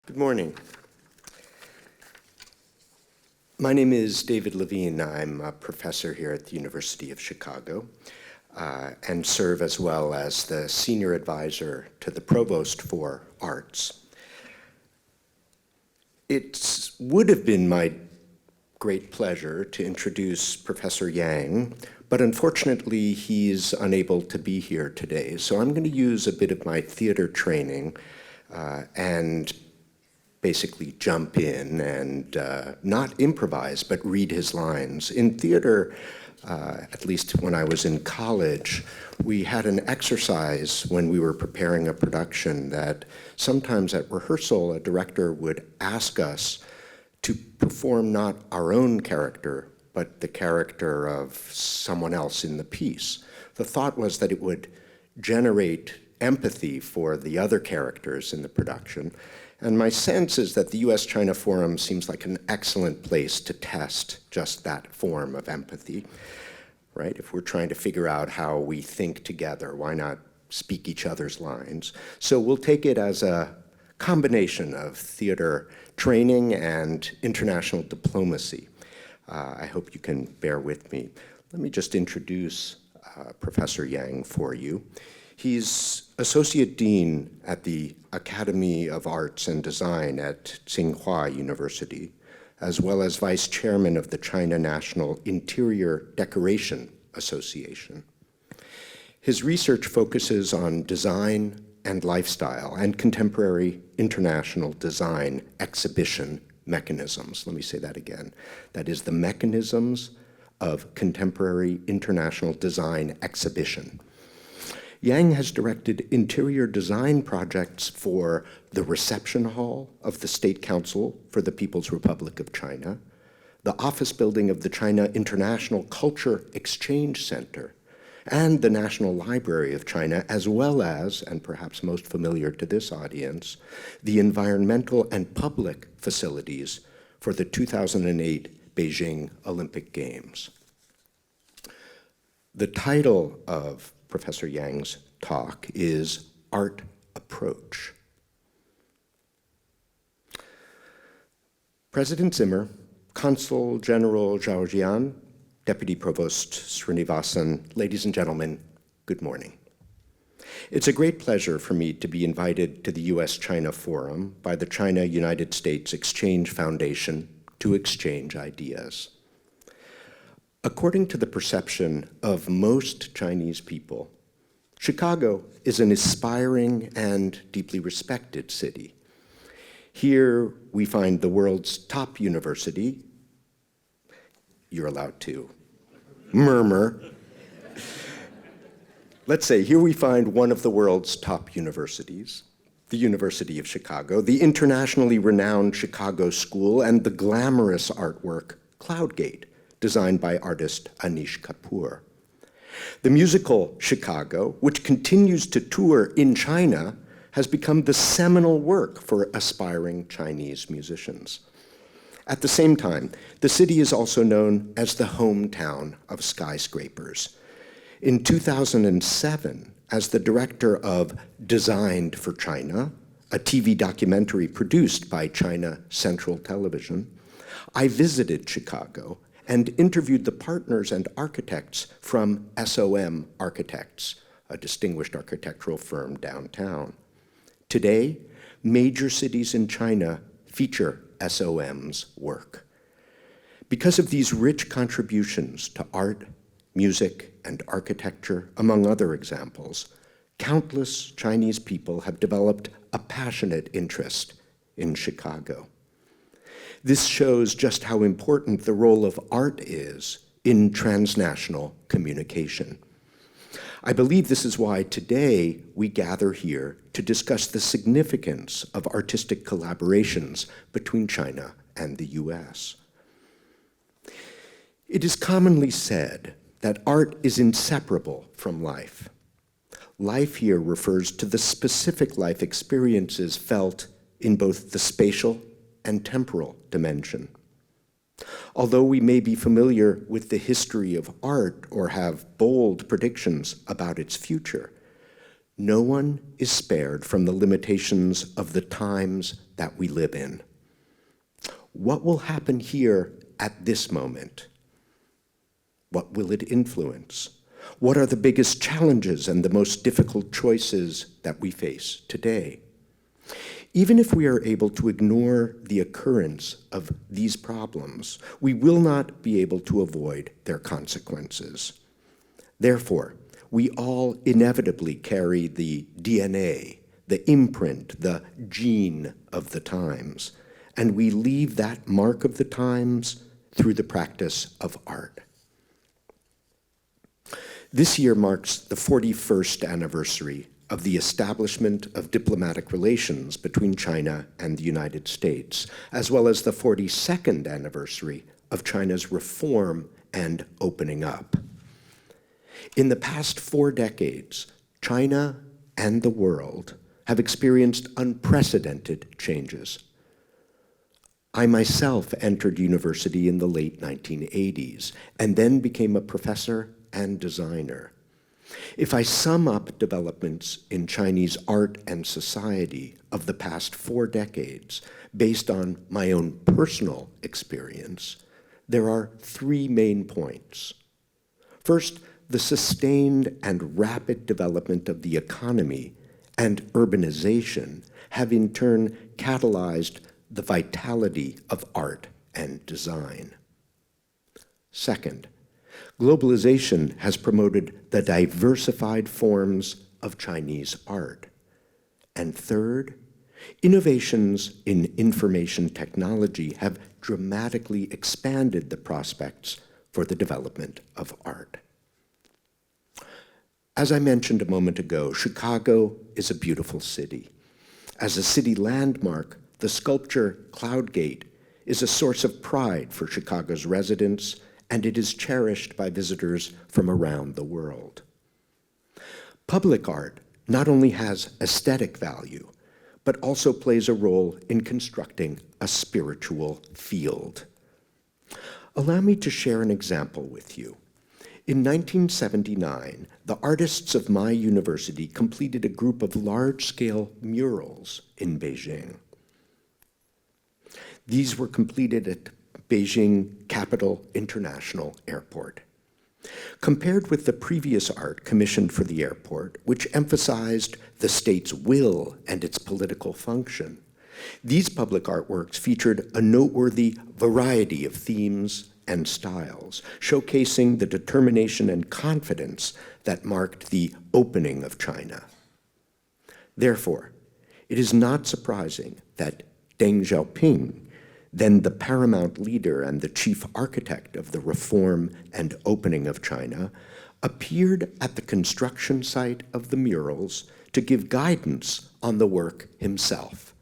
Good morning. My name is David Levine. I'm a professor here at the University of Chicago and serve as well as the senior advisor to the provost for arts. It would have been my great pleasure to introduce Professor Yang, but unfortunately he's unable to be here today. So I'm going to use a bit of my theater training and basically jump in and not improvise, but read his lines. In theater, at least when I was in college, we had an exercise when we were preparing a production that sometimes at rehearsal, a director would ask us to perform not our own character, but the character of someone else in the piece. The thought was that it would generate empathy for the other characters in the production. And my sense is that the US-China Forum seems like an excellent place to test just that form of empathy, right? If we're trying to figure out how we think together, why not speak each other's lines? So we'll take it as a combination of theater training and international diplomacy. I hope you can bear with me. Let me just introduce Professor Yang for you. He's Associate Dean at the Academy of Arts and Design at Tsinghua University, as well as Vice Chairman of the China National Interior Decoration Association. His research focuses on design and lifestyle and contemporary international design exhibition mechanisms. Let me say that again. That is the mechanisms of contemporary international design exhibition. Yang has directed interior design projects for the reception hall of the State Council for the People's Republic of China, the office building of the China International Culture Exchange Center, and the National Library of China, as well as, and perhaps most familiar to this audience, the environmental and public facilities for the 2008 Beijing Olympic Games. The title of Professor Yang's talk is Art Approach. President Zimmer, Consul General Zhao Jian, Deputy Provost Srinivasan, ladies and gentlemen, good morning. It's a great pleasure for me to be invited to the US-China Forum by the China-United States Exchange Foundation to exchange ideas. According to the perception of most Chinese people, Chicago is an aspiring and deeply respected city. Here we find the world's top university. You're allowed to murmur. Let's say here we find one of the world's top universities, the University of Chicago, the internationally renowned Chicago School, and the glamorous artwork Cloudgate, designed by artist Anish Kapoor. The musical Chicago, which continues to tour in China, has become the seminal work for aspiring Chinese musicians. At the same time, the city is also known as the hometown of skyscrapers. In 2007, as the director of Designed for China, a TV documentary produced by China Central Television, I visited Chicago and interviewed the partners and architects from SOM Architects, a distinguished architectural firm downtown. Today, major cities in China feature SOM's work. Because of these rich contributions to art, music, and architecture, among other examples, countless Chinese people have developed a passionate interest in Chicago. This shows just how important the role of art is in transnational communication. I believe this is why today we gather here to discuss the significance of artistic collaborations between China and the US. It is commonly said that art is inseparable from life. Life here refers to the specific life experiences felt in both the spatial and temporal dimension. Although we may be familiar with the history of art or have bold predictions about its future, No one is spared from the limitations of the times that we live in. What will happen here at this moment? What will it influence? What are the biggest challenges and the most difficult choices that we face today? Even if we are able to ignore the occurrence of these problems, we will not be able to avoid their consequences. Therefore, we all inevitably carry the DNA, the imprint, the gene of the times, and we leave that mark of the times through the practice of art. This year marks the 41st anniversary of the establishment of diplomatic relations between China and the United States, as well as the 42nd anniversary of China's reform and opening up. In the past 4 decades, China and the world have experienced unprecedented changes. I myself entered university in the late 1980s and then became a professor and designer. If I sum up developments in Chinese art and society of the past 4 decades based on my own personal experience, there are 3 main points. First, the sustained and rapid development of the economy and urbanization have in turn catalyzed the vitality of art and design. Second, globalization has promoted the diversified forms of Chinese art. And third, innovations in information technology have dramatically expanded the prospects for the development of art. As I mentioned a moment ago, Chicago is a beautiful city. As a city landmark, the sculpture Cloud Gate is a source of pride for Chicago's residents, and it is cherished by visitors from around the world. Public art not only has aesthetic value, but also plays a role in constructing a spiritual field. Allow me to share an example with you. In 1979, the artists of my university completed a group of large-scale murals in Beijing. These were completed at Beijing Capital International Airport. Compared with the previous art commissioned for the airport, which emphasized the state's will and its political function, these public artworks featured a noteworthy variety of themes and styles, showcasing the determination and confidence that marked the opening of China. Therefore, it is not surprising that Deng Xiaoping, then the paramount leader and the chief architect of the reform and opening of China, appeared at the construction site of the murals to give guidance on the work himself.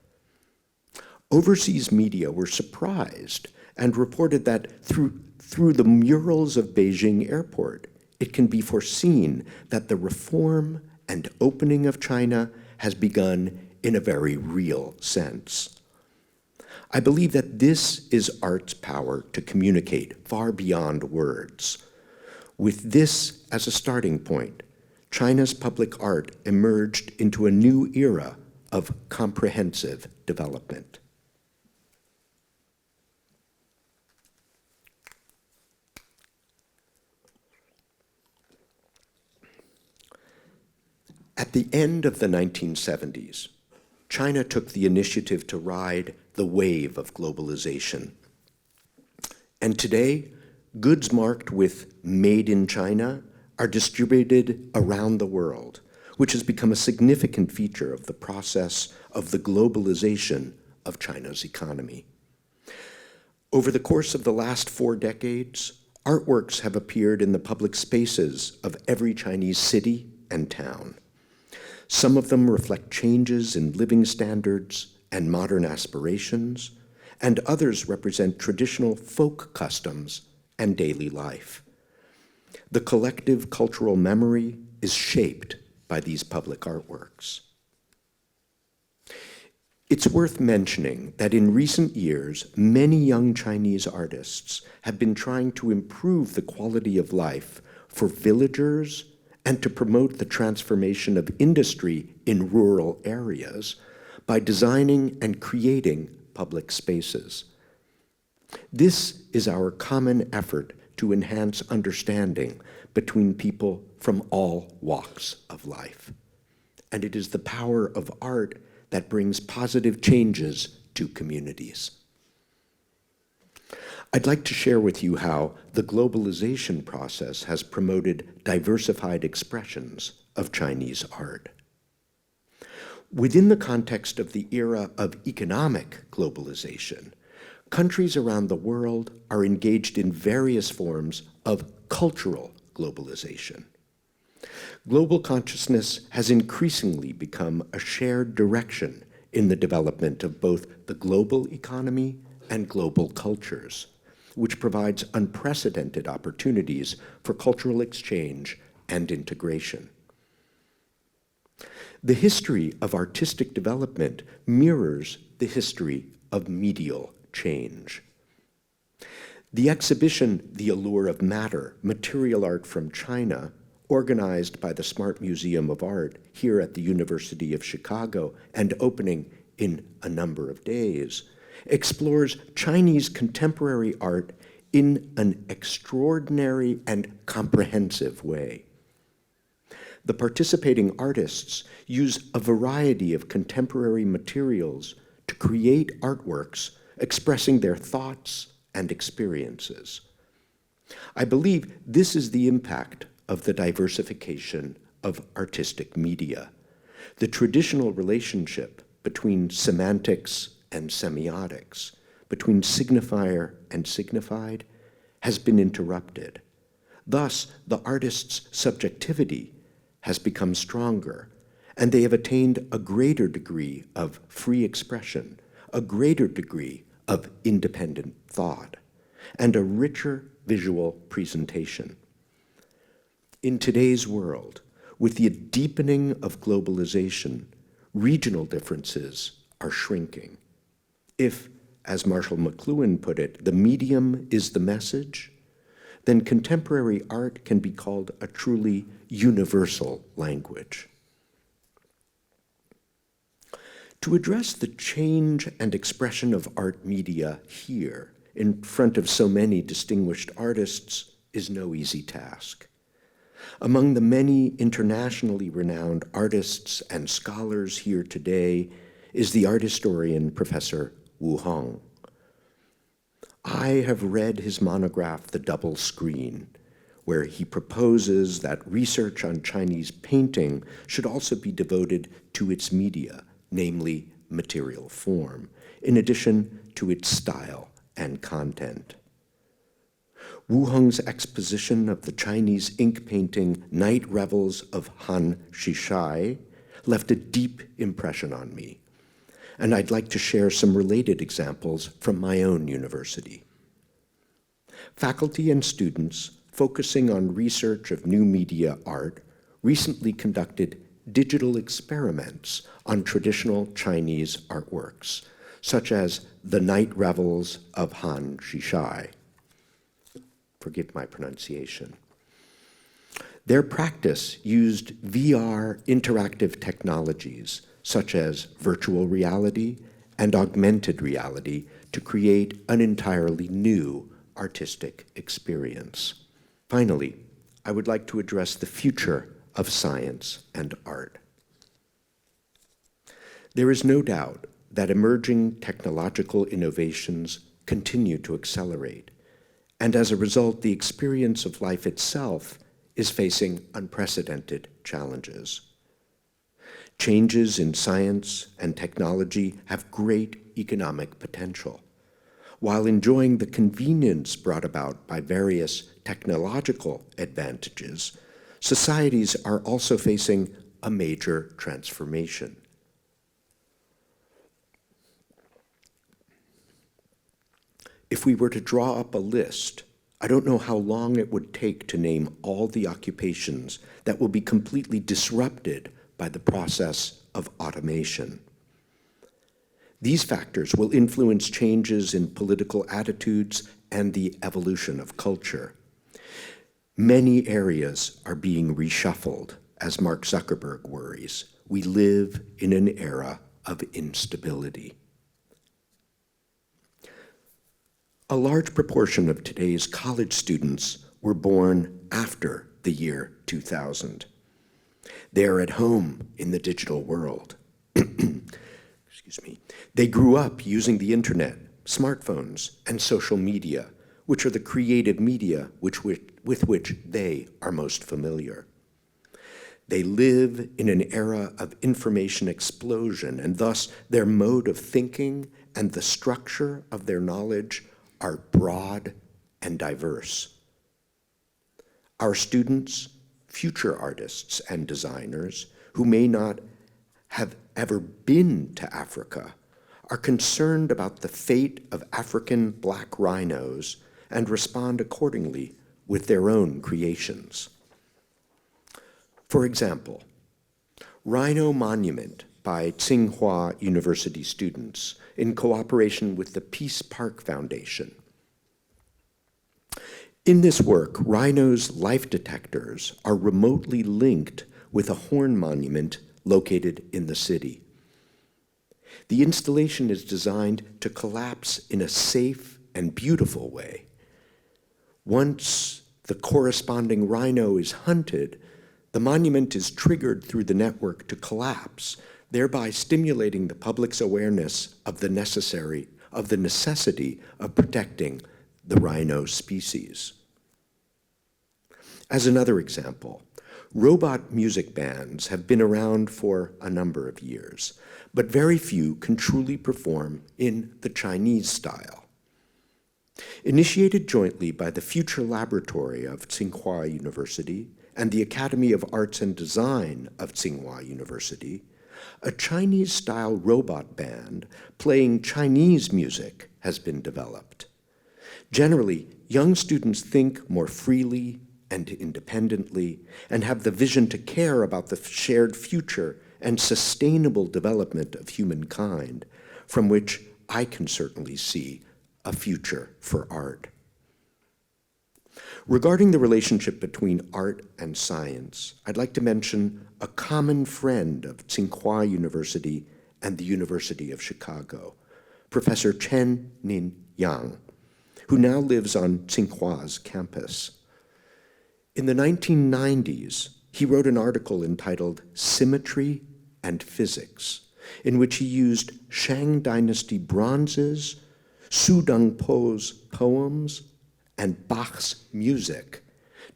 Overseas media were surprised and reported that through the murals of Beijing Airport, it can be foreseen that the reform and opening of China has begun in a very real sense. I believe that this is art's power to communicate far beyond words. With this as a starting point, China's public art emerged into a new era of comprehensive development. At the end of the 1970s, China took the initiative to ride the wave of globalization. And today, goods marked with Made in China are distributed around the world, which has become a significant feature of the process of the globalization of China's economy. Over the course of the last 4 decades, artworks have appeared in the public spaces of every Chinese city and town. Some of them reflect changes in living standards and modern aspirations, and others represent traditional folk customs and daily life. The collective cultural memory is shaped by these public artworks. It's worth mentioning that in recent years, many young Chinese artists have been trying to improve the quality of life for villagers and to promote the transformation of industry in rural areas by designing and creating public spaces. This is our common effort to enhance understanding between people from all walks of life. And it is the power of art that brings positive changes to communities. I'd like to share with you how the globalization process has promoted diversified expressions of Chinese art. Within the context of the era of economic globalization, countries around the world are engaged in various forms of cultural globalization. Global consciousness has increasingly become a shared direction in the development of both the global economy and global cultures, which provides unprecedented opportunities for cultural exchange and integration. The history of artistic development mirrors the history of medial change. The exhibition, The Allure of Matter, Material Art from China, organized by the Smart Museum of Art here at the University of Chicago and opening in a number of days, explores Chinese contemporary art in an extraordinary and comprehensive way. The participating artists use a variety of contemporary materials to create artworks expressing their thoughts and experiences. I believe this is the impact of the diversification of artistic media. The traditional relationship between semantics and semiotics, between signifier and signified, has been interrupted. Thus, the artist's subjectivity has become stronger, and they have attained a greater degree of free expression, a greater degree of independent thought, and a richer visual presentation. In today's world, with the deepening of globalization, regional differences are shrinking. If, as Marshall McLuhan put it, the medium is the message, then contemporary art can be called a truly universal language. To address the change and expression of art media here, in front of so many distinguished artists, is no easy task. Among the many internationally renowned artists and scholars here today is the art historian Professor Wu Hong. I have read his monograph, The Double Screen, where he proposes that research on Chinese painting should also be devoted to its media, namely material form, in addition to its style and content. Wu Hong's exposition of the Chinese ink painting Night Revels of Han Shishai left a deep impression on me, and I'd like to share some related examples from my own university. Faculty and students focusing on research of new media art recently conducted digital experiments on traditional Chinese artworks, such as the Night Revels of Han Shishai. Forgive my pronunciation. Their practice used VR interactive technologies, such as virtual reality and augmented reality, to create an entirely new artistic experience. Finally, I would like to address the future of science and art. There is no doubt that emerging technological innovations continue to accelerate, and as a result, the experience of life itself is facing unprecedented challenges. Changes in science and technology have great economic potential. While enjoying the convenience brought about by various technological advantages, societies are also facing a major transformation. If we were to draw up a list, I don't know how long it would take to name all the occupations that will be completely disrupted by the process of automation. These factors will influence changes in political attitudes and the evolution of culture. Many areas are being reshuffled, as Mark Zuckerberg worries. We live in an era of instability. A large proportion of today's college students were born after the year 2000. They are at home in the digital world. Excuse me. They grew up using the internet, smartphones, and social media, which are the creative media with which they are most familiar. They live in an era of information explosion, and thus their mode of thinking and the structure of their knowledge are broad and diverse. Our students, future artists and designers who may not have ever been to Africa, are concerned about the fate of African black rhinos and respond accordingly with their own creations. For example, Rhino Monument by Tsinghua University students in cooperation with the Peace Park Foundation. In this work, rhinos' life detectors are remotely linked with a horn monument located in the city. The installation is designed to collapse in a safe and beautiful way. Once the corresponding rhino is hunted, the monument is triggered through the network to collapse, thereby stimulating the public's awareness of the necessity of protecting the rhino species. As another example, robot music bands have been around for a number of years, but very few can truly perform in the Chinese style. Initiated jointly by the Future Laboratory of Tsinghua University and the Academy of Arts and Design of Tsinghua University, a Chinese-style robot band playing Chinese music has been developed. Generally, young students think more freely and independently and have the vision to care about the shared future and sustainable development of humankind, from which I can certainly see a future for art. Regarding the relationship between art and science, I'd like to mention a common friend of Tsinghua University and the University of Chicago, Professor Chen Nin Yang, who now lives on Tsinghua's campus. In the 1990s, he wrote an article entitled Symmetry and Physics, in which he used Shang Dynasty bronzes, Su Dongpo's poems, and Bach's music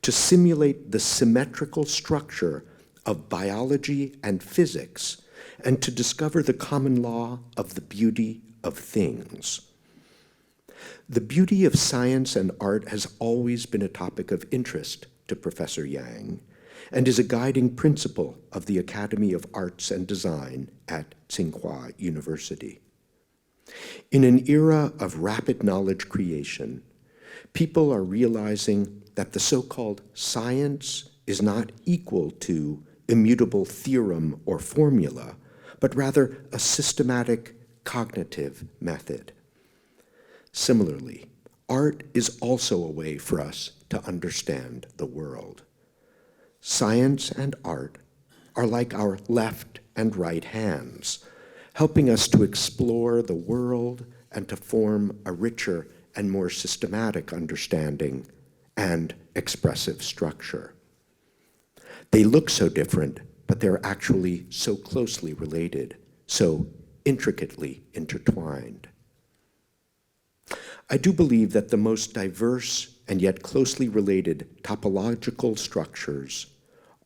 to simulate the symmetrical structure of biology and physics and to discover the common law of the beauty of things. The beauty of science and art has always been a topic of interest to Professor Yang and is a guiding principle of the Academy of Arts and Design at Tsinghua University. In an era of rapid knowledge creation, people are realizing that the so-called science is not equal to immutable theorem or formula, but rather a systematic cognitive method. Similarly, art is also a way for us to understand the world. Science and art are like our left and right hands, helping us to explore the world and to form a richer and more systematic understanding and expressive structure. They look so different, but they're actually so closely related, so intricately intertwined. I do believe that the most diverse and yet closely related topological structures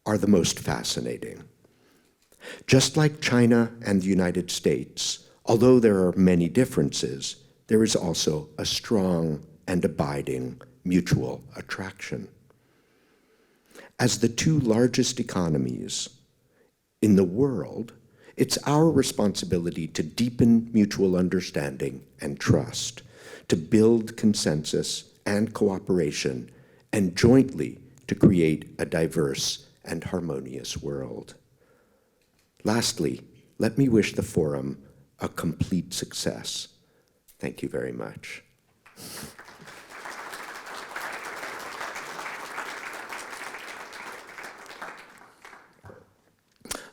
are the most fascinating. Just like China and the United States, although there are many differences, there is also a strong and abiding mutual attraction. As the two largest economies in the world, it's our responsibility to deepen mutual understanding and trust, to build consensus and cooperation, and jointly to create a diverse and harmonious world. Lastly, let me wish the forum a complete success. Thank you very much.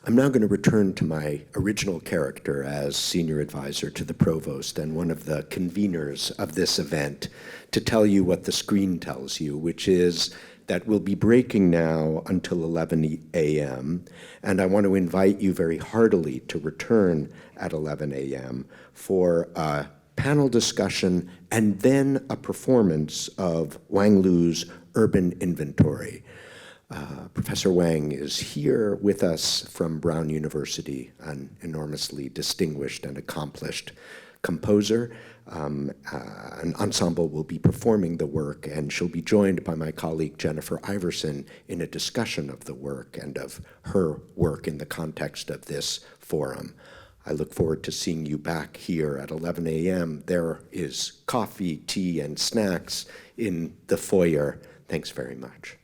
I'm now going to return to my original character as senior advisor to the provost and one of the conveners of this event to tell you what the screen tells you, which is that we'll be breaking now until 11 a.m., and I want to invite you very heartily to return at 11 a.m. for a panel discussion and then a performance of Wang Lu's Urban Inventory. Professor Wang is here with us from Brown University, an enormously distinguished and accomplished composer. An ensemble will be performing the work, and she'll be joined by my colleague Jennifer Iverson in a discussion of the work and of her work in the context of this forum. I look forward to seeing you back here at 11 a.m. There is coffee, tea, and snacks in the foyer. Thanks very much.